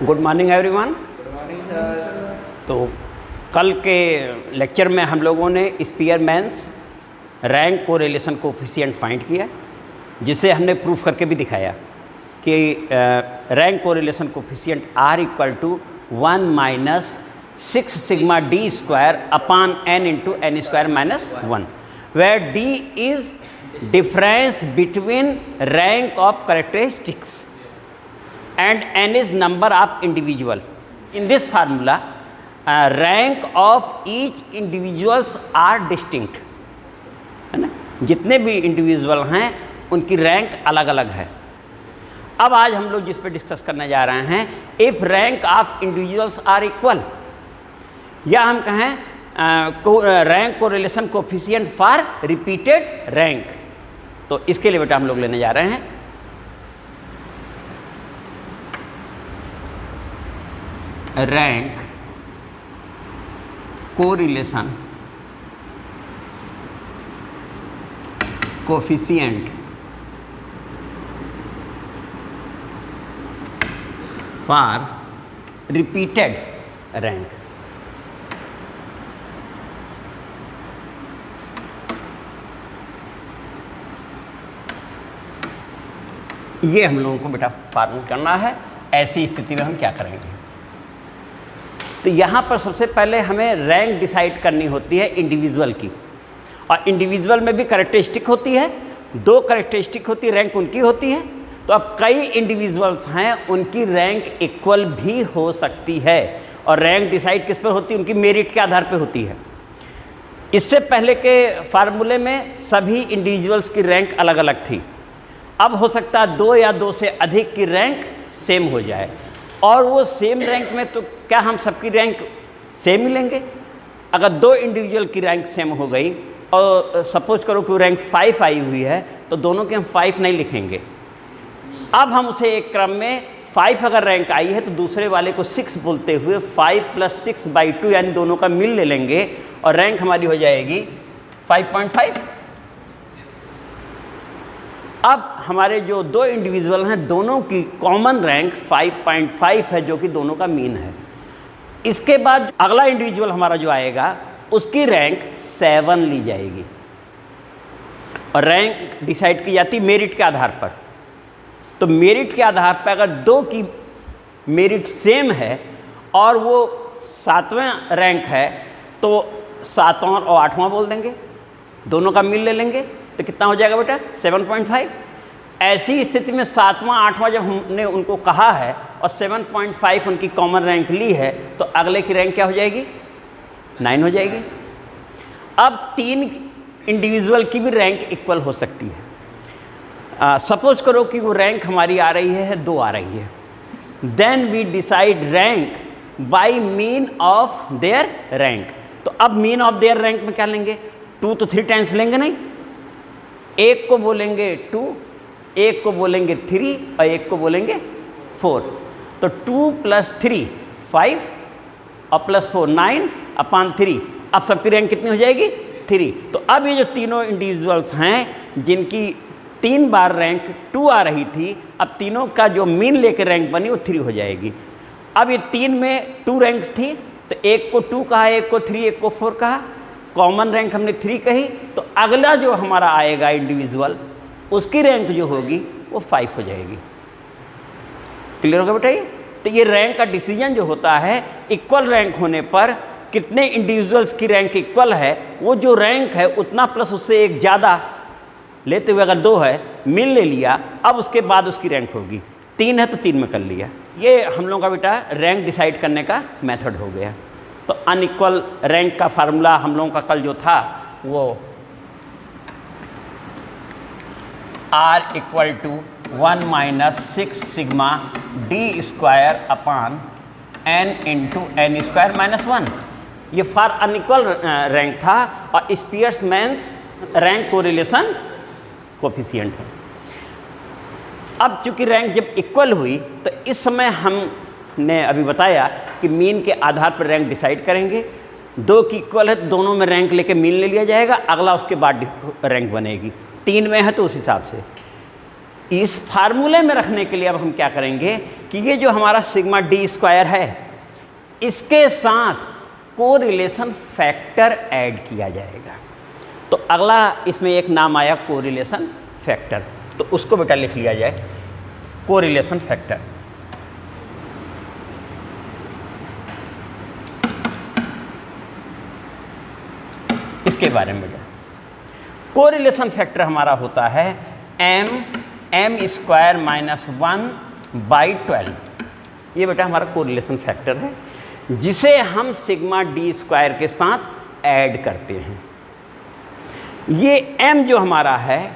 Good morning everyone. Good morning sir. तो कल के लेक्चर में हम लोगों ने Spearman's rank correlation coefficient find किया, जिसे हमने प्रूफ करके भी दिखाया कि rank correlation coefficient R equal to 1 minus 6 sigma D square upon n into n square minus 1, where D is difference between rank of characteristics and n is number of individual. In this formula, rank of each individuals are distinct, है ना। जितने भी individual हैं उनकी rank अलग अलग है। अब आज हम लोग जिस पे डिस्कस करने जा रहे हैं, if rank of individuals are equal, या हम कहें rank correlation coefficient for repeated rank. तो इसके लिए बेटा हम लोग लेने जा रहे हैं rank correlation coefficient for repeated rank. ये हम लोगों को बेटा फॉर्मूला करना है। ऐसी स्थिति में हम क्या करेंगे, तो यहाँ पर सबसे पहले हमें रैंक डिसाइड करनी होती है इंडिविजुअल की, और इंडिविजुअल में भी कैरेक्टरिस्टिक होती है, दो कैरेक्टरिस्टिक होती है, रैंक उनकी होती है। तो अब कई इंडिविजुअल्स हैं, उनकी रैंक इक्वल भी हो सकती है, और रैंक डिसाइड किस पर होती है, उनकी मेरिट के आधार पर होती है। इससे पहले के फार्मूले में सभी इंडिविजुअल्स की रैंक अलग अलग थी। अब हो सकता है दो या दो से अधिक की रैंक सेम हो जाए, और वो सेम रैंक में तो क्या हम सबकी रैंक सेम ही लेंगे? अगर दो इंडिविजुअल की रैंक सेम हो गई और सपोज करो कि रैंक 5 आई हुई है, तो दोनों के हम 5 नहीं लिखेंगे। अब हम उसे एक क्रम में 5 अगर रैंक आई है तो दूसरे वाले को 6 बोलते हुए 5 + 6/2 यानी दोनों का मिल ले लेंगे, और रैंक हमारी हो जाएगी 5.5। अब हमारे जो दो इंडिविजुअल हैं, दोनों की कॉमन रैंक 5.5 है, जो कि दोनों का मीन है। इसके बाद अगला इंडिविजुअल हमारा जो आएगा, उसकी रैंक 7 ली जाएगी, और रैंक डिसाइड की जाती मेरिट के आधार पर। तो मेरिट के आधार पर अगर दो की मेरिट सेम है और वो 7वां रैंक है, तो 7वां और 8वां बोल देंगे, दोनों का मिल ले लेंगे, तो कितना हो जाएगा बेटा 7.5। ऐसी स्थिति में 7वां 8वां जब हमने उनको कहा है और 7.5 उनकी कॉमन रैंक ली है, तो अगले की रैंक क्या हो जाएगी, 9 हो जाएगी। अब 3 इंडिविजुअल की भी रैंक इक्वल हो सकती है। सपोज करो कि वो रैंक हमारी आ रही है 2 आ रही है, then we decide rank by mean of their rank. तो अब मीन ऑफ देयर रैंक में क्या लेंगे, 2 तो 3 टाइम्स लेंगे नहीं, एक को बोलेंगे 2, एक को बोलेंगे 3 और एक को बोलेंगे 4। तो 2 + 3 5 और +4 9/3। अब सबकी रैंक कितनी हो जाएगी 3। तो अब ये जो तीनों इंडिविजुअल्स हैं जिनकी 3 बार रैंक 2 आ रही थी, अब तीनों का जो मीन लेकर रैंक बनी वो 3 हो जाएगी। अब ये 3 में 2 रैंक्स थी, तो एक को 2 कहा, एक को 3, एक को 4 कहा, कॉमन रैंक हमने 3 कही। तो अगला जो हमारा आएगा इंडिविजुअल, उसकी रैंक जो होगी वो 5 हो जाएगी। क्लियर होगा बेटा? ये तो ये रैंक का डिसीजन जो होता है, इक्वल रैंक होने पर कितने इंडिविजुअल्स की रैंक इक्वल है, वो जो रैंक है उतना प्लस उससे एक ज़्यादा लेते हुए, अगर 2 है मिल ले लिया, अब उसके बाद उसकी रैंक होगी। 3 है तो 3 में कर लिया। ये हम लोगों का बेटा रैंक डिसाइड करने का मेथड हो गया। तो अनइक्वल रैंक का फार्मूला हम लोगों का कल जो था वो R = 1 minus 6 sigma D square upon n into n square minus 1, ये फॉर अनइक्वल रैंक था, और स्पीयरमैन्स रैंक कोरिलेशन कोएफिशिएंट है। अब चूंकि रैंक जब इक्वल हुई, तो इस समय हमने अभी बताया कि मीन के आधार पर रैंक डिसाइड करेंगे। 2 की इक्वल है तो दोनों में रैंक लेके मीन ले लिया जाएगा, अगला उसके बाद रैंक बनेगी। 3 में है तो उस हिसाब से। इस फार्मूले में रखने के लिए अब हम क्या करेंगे कि ये जो हमारा सिग्मा डी स्क्वायर है इसके साथ कोरिलेशन फैक्टर ऐड किया जाएगा। तो अगला इसमें एक नाम आया कोरिलेशन फैक्टर, तो उसको बेटा लिख लिया जाए कोरिलेशन फैक्टर। इसके बारे में बेटा कोरिलेशन फैक्टर हमारा होता है m स्क्वायर माइनस 1/12। ये बेटा हमारा कोरिलेशन फैक्टर है जिसे हम सिग्मा डी स्क्वायर के साथ ऐड करते हैं। ये m जो हमारा है,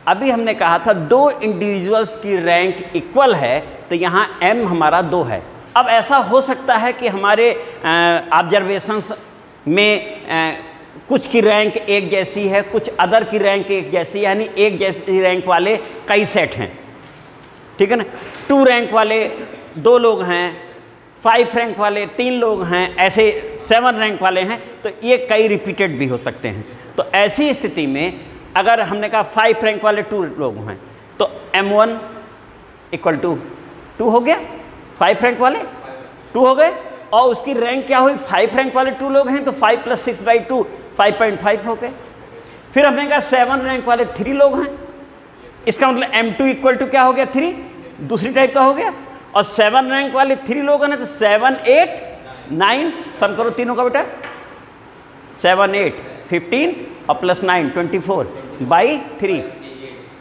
अभी हमने कहा था दो इंडिविजुअल्स की रैंक इक्वल है, तो यहाँ m हमारा 2 है। अब ऐसा हो सकता है कि हमारे ऑब्जर्वेशंस में कुछ की रैंक एक जैसी है, कुछ अदर की रैंक एक जैसी, यानी एक जैसी रैंक वाले कई सेट हैं, ठीक है ना। 2 रैंक वाले 2 लोग हैं, 5 रैंक वाले 3 लोग हैं, ऐसे 7 रैंक वाले हैं, तो ये कई रिपीटेड भी हो सकते हैं। तो ऐसी स्थिति में अगर हमने कहा 5 रैंक वाले 2 लोग हैं तो m1 इक्वल टू 2 हो गया, 5 रैंक वाले 2 हो गए, और उसकी रैंक क्या हुई, 5 रैंक वाले 2 लोग हैं तो 5 + 6/2 5.5 हो गए। फिर हमने कहा 7 रैंक वाले 3 लोग हैं, इसका मतलब m2 इक्वल टू क्या हो गया, 3, दूसरी टाइप का हो गया। और 7 रैंक वाले 3 लोग हैं तो 7 8 9, सम करो तीनों का बेटा, 7 8 15 और +9 24/3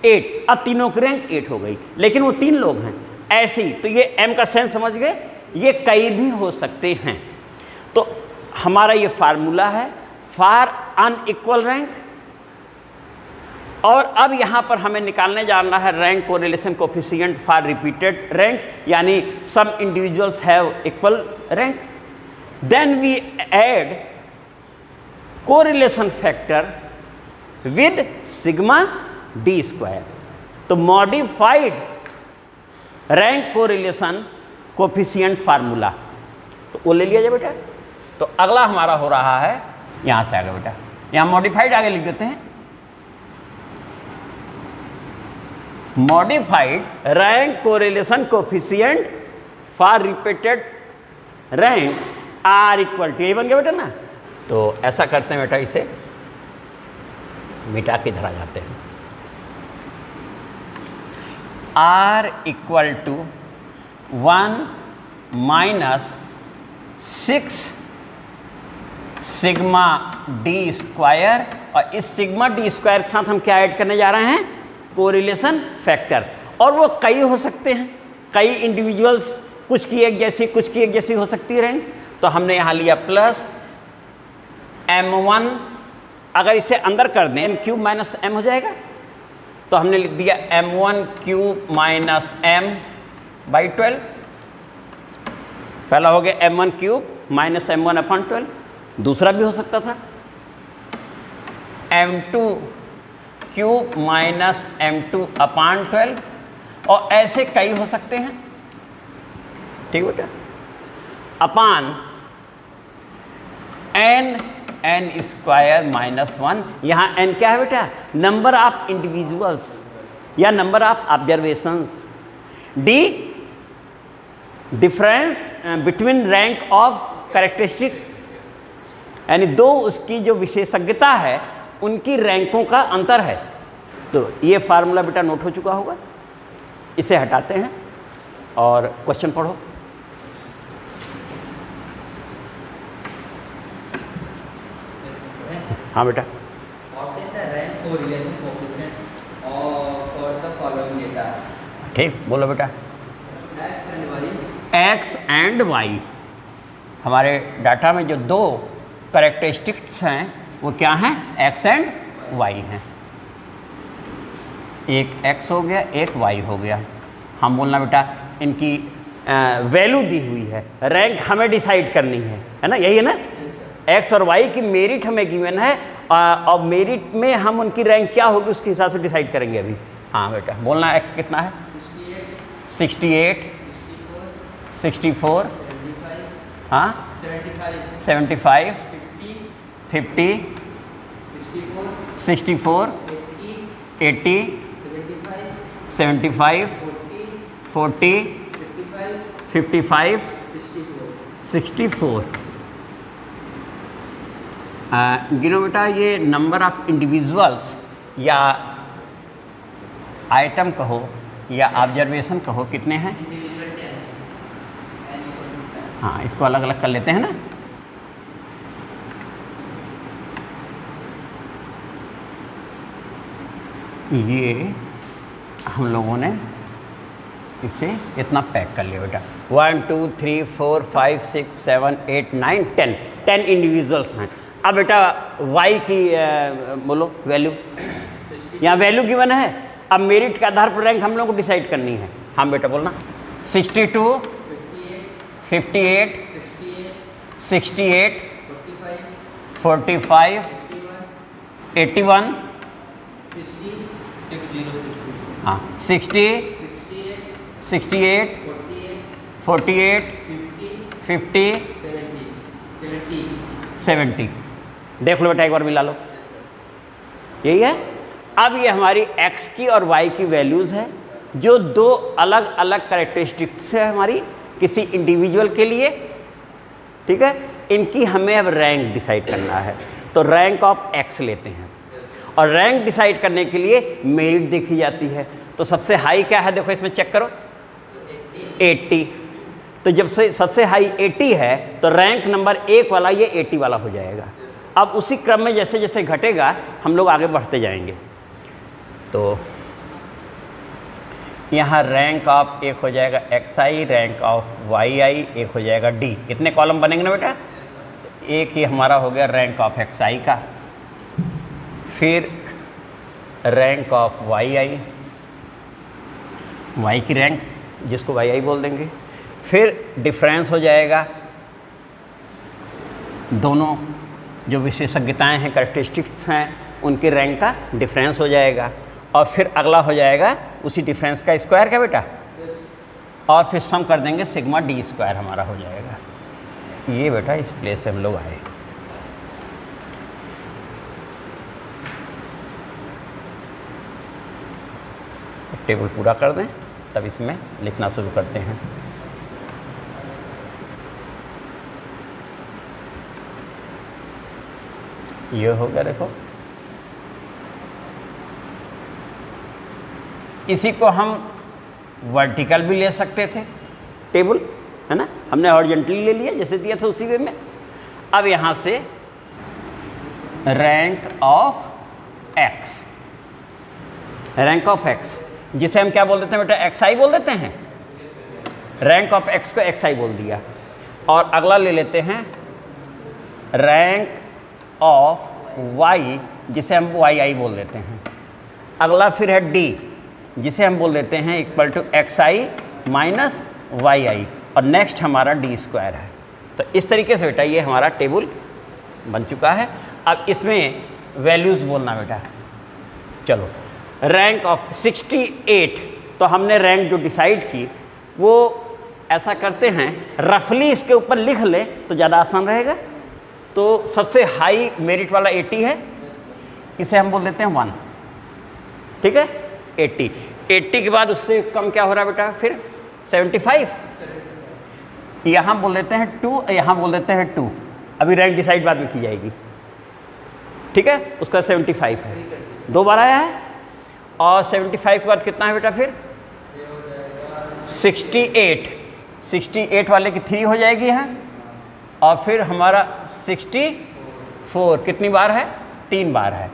8। अब तीनों की रैंक 8 हो गई, लेकिन वो 3 लोग हैं ऐसे ही। तो ये m का सेंस समझ गए, ये कई भी हो सकते हैं। तो हमारा ये फार्मूला है फॉर अनइक्वल रैंक। और अब यहाँ पर हमें निकालने जाना है rank correlation coefficient for repeated rank, यानी some individuals have equal rank. Then we add correlation factor with sigma D square. तो modified rank correlation coefficient formula, तो वो ले लिया जाए बेटा। तो अगला हमारा हो रहा है, यहाँ से आगे बेटा, यहाँ मॉडिफाइड आगे लिख देते हैं, modified rank correlation coefficient for repeated rank R equal to, यही बन गया बेटा ना। तो ऐसा करते हैं बेटा, इसे मिटा के इधर आ जाते हैं। R equal to 1 - 6 sigma D square, और इस सिग्मा डी स्क्वायर के साथ हम क्या ऐड करने जा रहे हैं, कोरिलेशन फैक्टर। और वो कई हो सकते हैं, कई इंडिविजुअल्स, कुछ की एक जैसी कुछ की एक जैसी हो सकती रहेंगे। तो हमने यहाँ लिया प्लस m1, अगर इसे अंदर कर दें m³ - m हो जाएगा, तो हमने लिख दिया m1³ - m/12। पहला हो गया m1³ - m1/12, दूसरा भी हो सकता था m2³ - m2/12, और ऐसे कई हो सकते हैं, ठीक बेटा। अपान n स्क्वायर -1, यहाँ n क्या है बेटा, नंबर ऑफ इंडिविजुअल्स या number of observations. d difference between rank of characteristics, यानी दो उसकी जो विशेषज्ञता है उनकी रैंकों का अंतर है। तो ये फार्मूला बेटा नोट हो चुका होगा, इसे हटाते हैं और क्वेश्चन पढ़ो। हाँ बेटा, What is the rank correlation coefficient for the following data? ठीक बोलो बेटा। X and Y. x and y, हमारे डाटा में जो दो कैरेक्टरिस्टिक्स हैं वो क्या हैं, x एंड y हैं। एक x हो गया, एक y हो गया। हम बोलना बेटा इनकी वैल्यू दी हुई है, रैंक हमें डिसाइड करनी है ना, यही है ना। x और y की मेरिट हमें गिवन है, और मेरिट में हम उनकी रैंक क्या होगी उसके हिसाब से डिसाइड करेंगे अभी। हाँ बेटा बोलना, x कितना है, 68 64, हाँ 75 50 64 80 75, 40, 55, 64। गिनो बेटा, ये नंबर ऑफ इंडिविजुअल्स या आइटम कहो या ऑब्जर्वेशन कहो, कितने हैं? हाँ, इसको अलग अलग कर लेते हैं ना। ये हम लोगों ने इसे इतना पैक कर लिया बेटा। 1 2 3 4 5 6 7 8 9 10 इंडिविजुअल्स हैं। अब बेटा y की बोलो वैल्यू, यहाँ वैल्यू गिवन है। अब मेरिट के आधार पर रैंक हम लोगों को डिसाइड करनी है। हाँ बेटा बोलना। 62, 58, 68, 45, 81, हाँ 60, 68, 48, 50, 70। देख लो बेटा, एक बार मिला लो। यही है। अब ये हमारी x की और y की वैल्यूज़ है, जो दो अलग अलग कैरेक्टरिस्टिक्स है हमारी किसी इंडिविजुअल के लिए। ठीक है, इनकी हमें अब रैंक डिसाइड करना है। तो रैंक ऑफ x लेते हैं और रैंक डिसाइड करने के लिए मेरिट देखी जाती है। तो सबसे हाई क्या है, देखो इसमें चेक करो, 80। तो जब से सबसे हाई 80 है तो रैंक नंबर 1 वाला ये 80 वाला हो जाएगा। अब उसी क्रम में जैसे जैसे घटेगा हम लोग आगे बढ़ते जाएंगे। तो यहाँ रैंक ऑफ एक हो जाएगा XI, रैंक ऑफ YI एक हो जाएगा D। कितने कॉलम बनेंगे ना बेटा? तो एक ही हमारा हो गया रैंक ऑफ XI का, फिर रैंक ऑफ YI, Y की रैंक जिसको YI बोल देंगे, फिर डिफरेंस हो जाएगा दोनों जो विशेषज्ञताएं हैं, कैरेक्टरिस्टिक्स हैं, उनके रैंक का डिफरेंस हो जाएगा। और फिर अगला हो जाएगा उसी डिफरेंस का स्क्वायर का बेटा, और फिर सम कर देंगे सिग्मा D स्क्वायर हमारा हो जाएगा। ये बेटा इस प्लेस पे हम लोग आए। टेबल पूरा कर दें तब इसमें लिखना शुरू करते हैं। ये हो गया, देखो इसी को हम वर्टिकल भी ले सकते थे टेबल, है ना। हमने हॉरिजॉन्टली ले लिया जैसे दिया था उसी वे में। अब यहाँ से rank of x, rank of x जिसे हम क्या बोल देते हैं बेटा, XI बोल देते हैं। रैंक ऑफ x को XI बोल दिया। और अगला ले लेते हैं रैंक ऑफ y जिसे हम YI बोल देते हैं। अगला फिर है D जिसे हम बोल देते हैं equal to XI minus YI, और नेक्स्ट हमारा D स्क्वायर है। तो इस तरीके से बेटा ये हमारा टेबल बन चुका है। अब इसमें वैल्यूज़ बोलना बेटा। चलो, रैंक ऑफ 68, तो हमने रैंक जो डिसाइड की वो ऐसा करते हैं, रफली इसके ऊपर लिख ले तो ज़्यादा आसान रहेगा। तो सबसे हाई मेरिट वाला 80 है, इसे हम बोल देते हैं 1। ठीक है, 80 के बाद उससे कम क्या हो रहा है बेटा, फिर 75, यहाँ बोल देते हैं 2, यहाँ बोल देते हैं 2। अभी रैंक डिसाइड बाद में की जाएगी। ठीक है, उसका 75 है, 2 बार आया है। और 75 के बाद कितना है बेटा, फिर 68 वाले की 3 हो जाएगी यहाँ, और फिर हमारा 64 कितनी बार है, 3 बार है।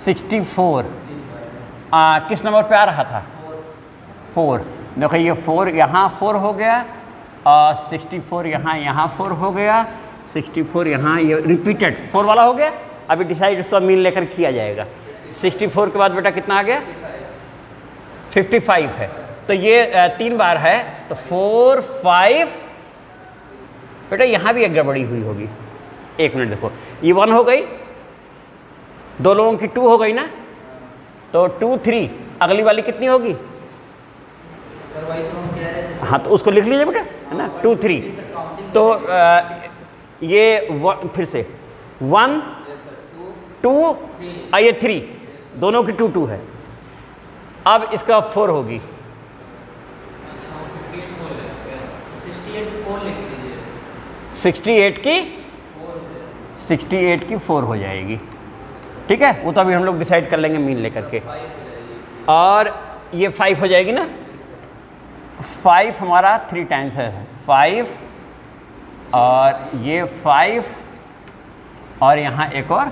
64 किस नंबर पे आ रहा था, 4। देखो ये 4 यहाँ 4 हो गया, और 64 यहाँ 4 हो गया, 64 यहाँ ये रिपीटेड 4 वाला हो गया। अभी डिसाइड उसका मीन लेकर किया जाएगा। 64 के बाद बेटा कितना आ गया, 55 है। तो ये 3 बार है, तो 4 5 बेटा यहाँ भी एक गड़बड़ी हुई होगी। 1 मिनट देखो, ये 1 हो गई, 2 लोगों की 2 हो गई ना, तो 2 3, अगली वाली कितनी होगी, हाँ तो उसको लिख लीजिए बेटा, है ना, 2 3। तो ये फिर से 1 2 ये 3, दोनों की 2 2 है। अब इसका 4 होगी, 68 की 4 हो जाएगी। ठीक है, वो तो अभी हम लोग डिसाइड कर लेंगे मीन लेकर के। और ये 5 हो जाएगी ना, 5 हमारा 3 टाइम्स है, 5 और ये 5 और यहाँ एक और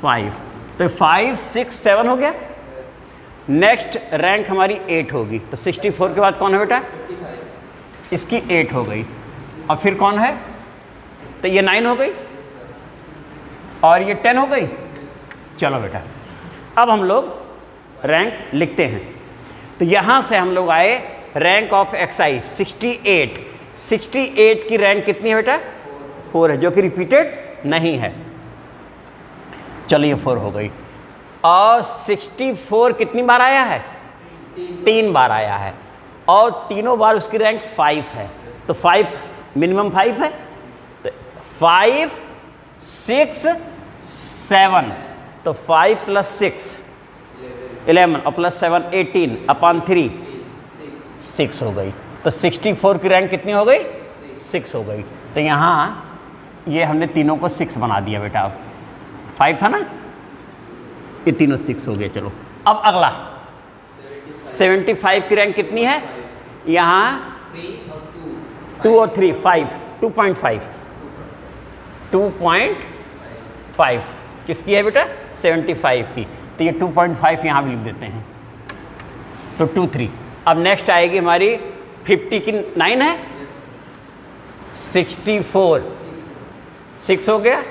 5, तो 5 6 7 हो गया। नेक्स्ट रैंक हमारी 8 होगी, तो 64 के बाद कौन है बेटा, इसकी 8 हो गई। और फिर कौन है, तो ये 9 हो गई और ये 10 हो गई। चलो बेटा, अब हम लोग रैंक लिखते हैं। तो यहाँ से हम लोग आए रैंक ऑफ एक्साई 68। 68 की रैंक कितनी है बेटा, 4 है, जो कि रिपीटेड नहीं है। चलो ये 4 हो गई। और 64 कितनी बार आया है, 3 बार आया है, और तीनों बार उसकी रैंक 5 है। तो 5 मिनिमम 5 है, तो 5 6 7, तो 5 + 6 11 और +7 18 अपॉन 3 6 हो गई। तो 64 की रैंक कितनी हो गई, 6 हो गई। तो यहाँ ये हमने तीनों को 6 बना दिया बेटा। अब 5 था ना, ये तीनों 6 हो गए। चलो अब अगला 75 की रैंक कितनी है, यहाँ 2 और 3 5 2.5 किसकी है बेटा, 75 की। तो ये 2.5 यहाँ भी लिख देते हैं, तो 2 3। अब नेक्स्ट आएगी हमारी 50 की 9 है, 64 6 हो गया,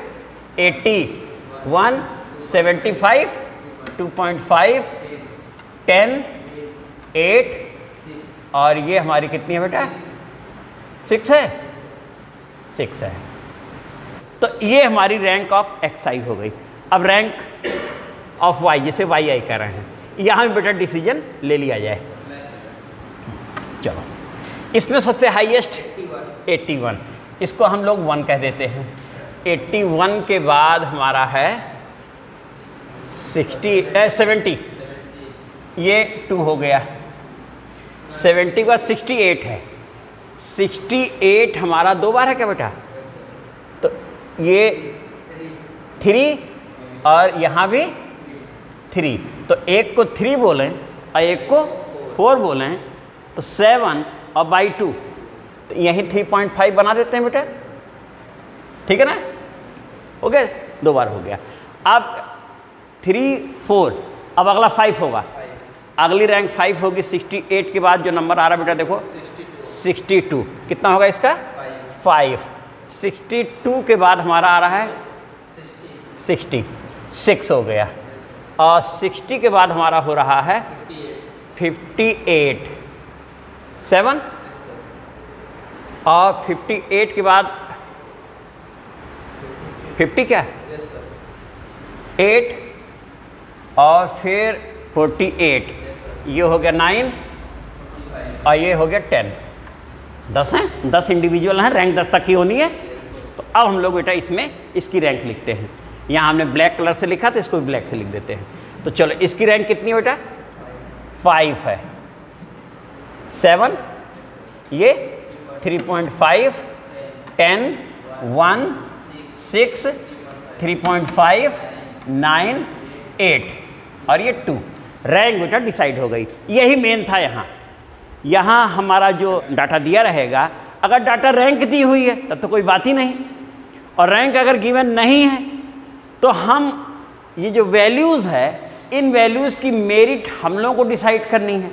81 75 2.5 10 8 और ये हमारी कितनी है बेटा, 6 है, 6 है। तो ये हमारी रैंक ऑफ एक्साई हो गई। अब रैंक ऑफ वाई, जिसे वाई आई कह रहे हैं, यहाँ भी बेटा डिसीजन ले लिया जाए। चलो, इसमें सबसे हाईएस्ट 81, इसको हम लोग 1 कह देते हैं। 81 के बाद हमारा है 70, ये 2 हो गया। 70 के बाद 68 है, 68 हमारा 2 बार है क्या बेटा, तो ये 3 और यहाँ भी 3, तो एक को 3 बोलें और एक को 4 बोलें, तो 7 और बाई 2, तो यहीं 3.5 बना देते हैं बेटा। ठीक है ना, हो गया, 2 बार हो गया। अब 3 4, अब अगला 5 होगा, अगली रैंक 5 होगी। 68 के बाद जो नंबर आ रहा है बेटा देखो 62, कितना होगा इसका 5। 62 के बाद हमारा आ रहा है 66 हो गया, और 60 के बाद हमारा हो रहा है 58 7, और 58 के बाद 50 क्या 8 और फिर 48, ये हो गया 9 और ये हो गया 10। 10 हैं, 10 इंडिविजुअल हैं, रैंक 10 तक ही होनी है। तो अब हम लोग बेटा इसमें इसकी रैंक लिखते हैं। यहाँ हमने ब्लैक कलर से लिखा तो इसको भी ब्लैक से लिख देते हैं। तो चलो इसकी रैंक कितनी है बेटा, 5 है। 7, ये 3.5 10 1 6 3.5 9 8 और ये 2। रैंक बेटा डिसाइड हो गई। यही मेन था। यहाँ हमारा जो डाटा दिया रहेगा, अगर डाटा रैंक दी हुई है तब तो कोई बात ही नहीं, और रैंक अगर गिवन नहीं है तो हम ये जो वैल्यूज़ है, इन वैल्यूज़ की मेरिट हम लोगों को डिसाइड करनी है,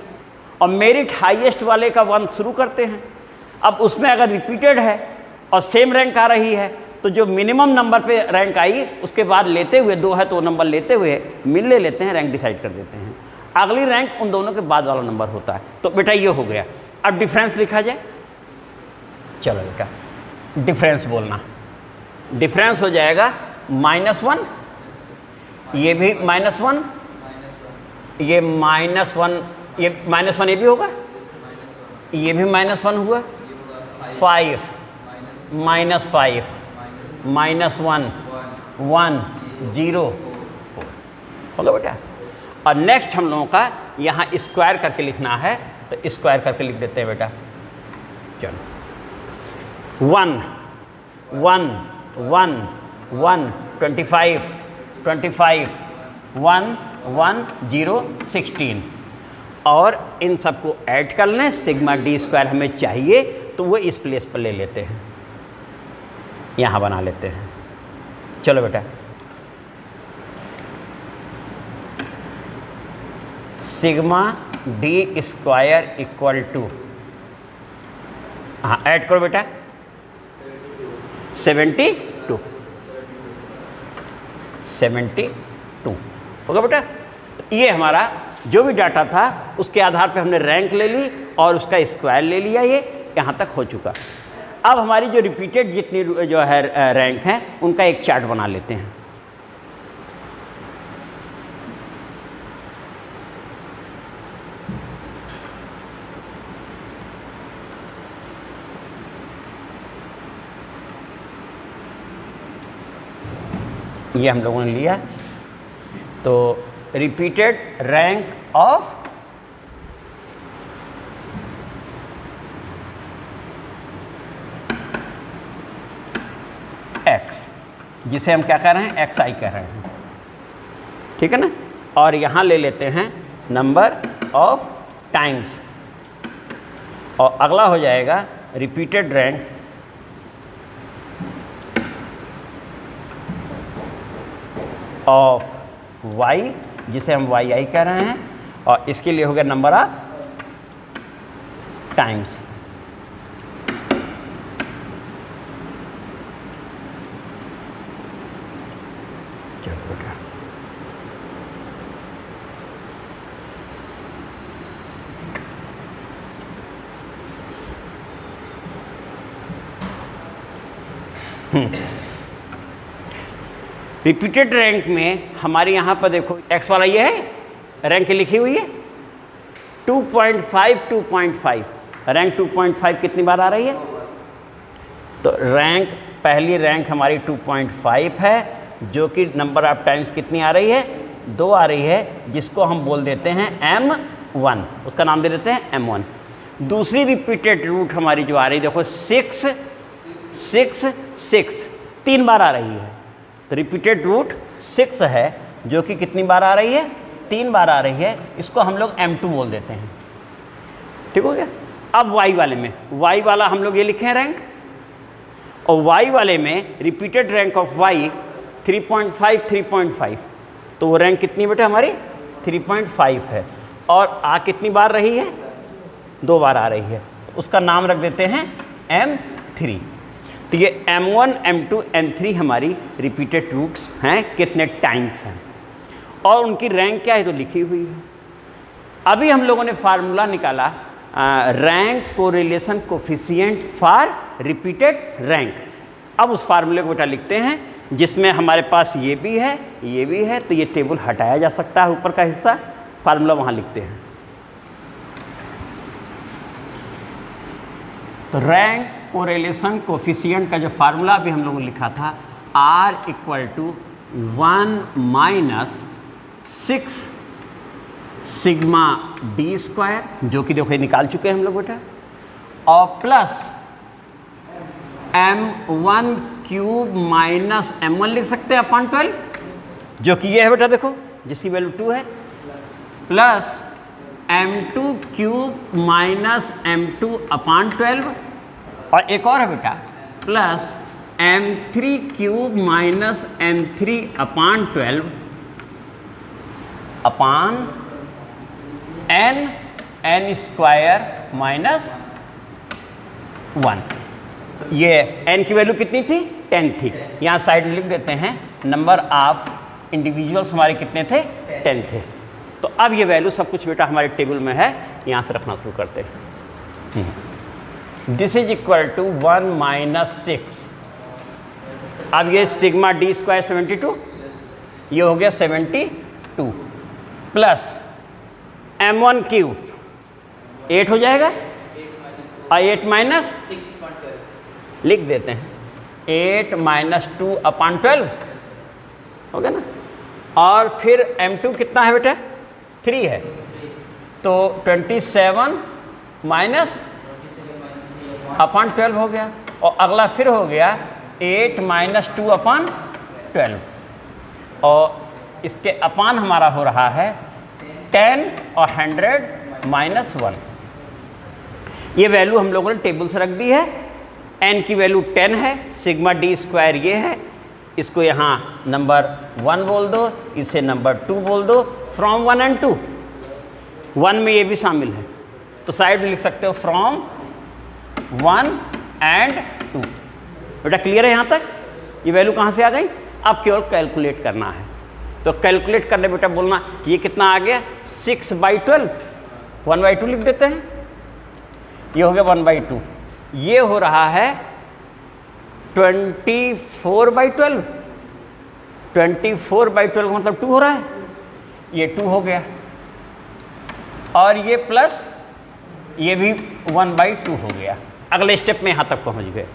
और मेरिट हाईएस्ट वाले का 1 शुरू करते हैं। अब उसमें अगर रिपीटेड है और सेम रैंक आ रही है, तो जो मिनिमम नंबर पे रैंक आई उसके बाद लेते हुए 2 है तो वो नंबर लेते हुए मिल ले लेते हैं, रैंक डिसाइड कर देते हैं। अगली रैंक उन दोनों के बाद वाला नंबर होता है। तो बेटा ये हो गया। अब डिफरेंस लिखा जाए। चलो बेटा डिफरेंस बोलना। डिफरेंस हो जाएगा -1, ये भी -1, ये -1, ये -1 ये भी होगा, ये भी -1 हुआ, 5 -5 -1 1 0 होगा बेटा। और नेक्स्ट हम लोगों का यहाँ स्क्वायर करके लिखना है, तो स्क्वायर करके लिख देते हैं बेटा। चलो 1 1 1 1 25 25 1 1 0 16 और इन सबको ऐड कर लें। सिग्मा डी स्क्वायर हमें चाहिए तो वो इस प्लेस पर ले लेते हैं, यहाँ बना लेते हैं। चलो बेटा, sigma D square equal to, हाँ ऐड करो बेटा, 72 होगा बेटा। तो ये हमारा जो भी डाटा था उसके आधार पे हमने रैंक ले ली और उसका स्क्वायर ले लिया, ये यहाँ तक हो चुका। अब हमारी जो रिपीटेड जितनी जो है रैंक हैं उनका एक चार्ट बना लेते हैं। ये हम लोगों ने लिया, तो रिपीटेड रैंक ऑफ एक्स, जिसे हम क्या कर रहे हैं, एक्स आई कह रहे हैं, ठीक है ना। और यहाँ ले लेते हैं नंबर ऑफ टाइम्स, और अगला हो जाएगा रिपीटेड रैंक ऑफ y, जिसे हम वाई आई कह रहे हैं, और इसके लिए हो गया नंबर ऑफ टाइम्स। चलो बेटा, रिपीटेड रैंक में हमारे यहाँ पर देखो एक्स वाला ये है, रैंक लिखी हुई है 2.5 2.5, रैंक 2.5 कितनी बार आ रही है, तो रैंक पहली रैंक हमारी 2.5 है, जो कि नंबर ऑफ टाइम्स कितनी आ रही है, 2 आ रही है, जिसको हम बोल देते हैं M1, उसका नाम दे देते हैं M1। दूसरी रिपीटेड रूट हमारी जो आ रही है देखो 6 6 6 3 बार आ रही है, तो रिपीटेड रूट 6 है, जो कि कितनी बार आ रही है, 3 बार आ रही है, इसको हम लोग M2 बोल देते हैं, ठीक हो गया। अब y वाले में, y वाला हम लोग ये लिखे हैं रैंक, और y वाले में रिपीटेड रैंक ऑफ y 3.5 3.5, तो वो रैंक कितनी बेटा हमारी 3.5 है, और आ कितनी बार रही है, 2 बार आ रही है, उसका नाम रख देते हैं M3। तो ये M1 M2 M3 हमारी रिपीटेड रूट्स हैं, कितने टाइम्स हैं, और उनकी रैंक क्या है तो लिखी हुई है। अभी हम लोगों ने फार्मूला निकाला rank correlation coefficient for repeated rank. अब उस फार्मूले को बेटा लिखते हैं, जिसमें हमारे पास ये भी है, ये भी है, तो ये टेबल हटाया जा सकता है, ऊपर का हिस्सा, फार्मूला वहाँ लिखते हैं। तो रैंक कोरिलेशन कोफिशिएंट का जो फार्मूला भी हम लोगों ने लिखा था, R = 1 - 6 सिग्मा डी स्क्वायर, जो कि देखो निकाल चुके हैं हम लोग बेटा, और plus M1 cube minus M1 लिख सकते हैं अपॉन 12, जो कि ये है बेटा देखो, जिसकी वैल्यू 2 है, plus M2 cube minus M2 upon 12, और एक और है बेटा plus M3 cube minus M3 upon 12 upon n square minus 1। ये n की वैल्यू कितनी थी, 10 थी, यहाँ साइड में लिख देते हैं, नंबर ऑफ इंडिविजुअल्स हमारे कितने थे, 10 थे। तो अब ये वैल्यू सब कुछ बेटा हमारे टेबल में है, यहाँ से रखना शुरू करते हैं। दिस इज इक्वल टू 1 - 6, अब ये सिग्मा डी स्क्वायर 72, ये हो गया 72, प्लस M1 क्यूब 8 हो जाएगा, और 8 माइनस लिख देते हैं, 8 - 2 अपॉन 12 हो गया ना, और फिर M2 कितना है बेटा 3 है, तो 27 माइनस अपॉन 12 हो गया। और अगला फिर हो गया 8 माइनस 2 अपॉन 12, और इसके अपान हमारा हो रहा है 10 और 100 माइनस 1। ये वैल्यू हम लोगों ने टेबल से रख दी है। n की वैल्यू 10 है, सिग्मा d स्क्वायर ये है, इसको यहाँ नंबर 1 बोल दो, इसे नंबर 2 बोल दो, फ्रॉम 1 एंड 2। 1 में ये भी शामिल है, तो साइड में लिख सकते हो फ्रॉम 1 एंड 2। बेटा क्लियर है यहाँ तक? ये वैल्यू कहाँ से आ गई? अब केवल कैलकुलेट करना है। तो कैलकुलेट करने बेटा बोलना ये कितना आ गया 6/12, 1/2 लिख देते हैं, ये हो गया 1/2। ये हो रहा है 24/12, 24/12 का मतलब 2 हो रहा है, ये 2 हो गया, और ये प्लस ये भी 1/2 हो गया। अगले स्टेप में यहाँ तक पहुँच गए।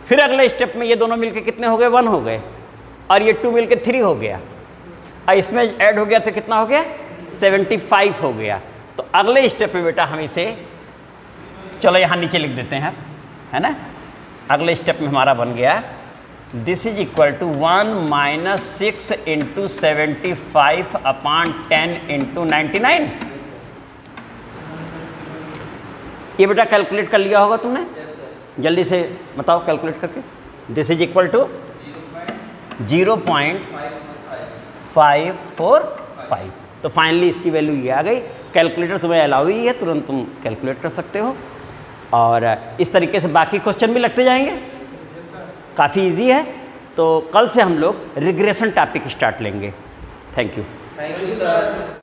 फिर अगले स्टेप में ये दोनों मिलके कितने हो गए? 1 हो गए, और ये 2 मिलके 3 हो गया, और इसमें ऐड हो गया तो कितना हो गया? 75 हो गया। तो अगले स्टेप में बेटा हम इसे, चलो यहाँ नीचे लिख देते हैं, है ना। अगले स्टेप में हमारा बन गया this is equal to 1 minus 6 into 75 upon 10 into 99। ये बेटा कैलकुलेट कर लिया होगा तुमने? जल्दी से बताओ कैलकुलेट करके। This is equal to 0.545। तो फाइनली इसकी वैल्यू ये आ गई। कैलकुलेटर तुम्हें अलाउ ही है, तुरंत तुम कैलकुलेट कर सकते हो। और इस तरीके से बाकी क्वेश्चन भी लगते जाएंगे, काफ़ी इजी है। तो कल से हम लोग रिग्रेशन टॉपिक स्टार्ट लेंगे। Thank you. Thank you sir.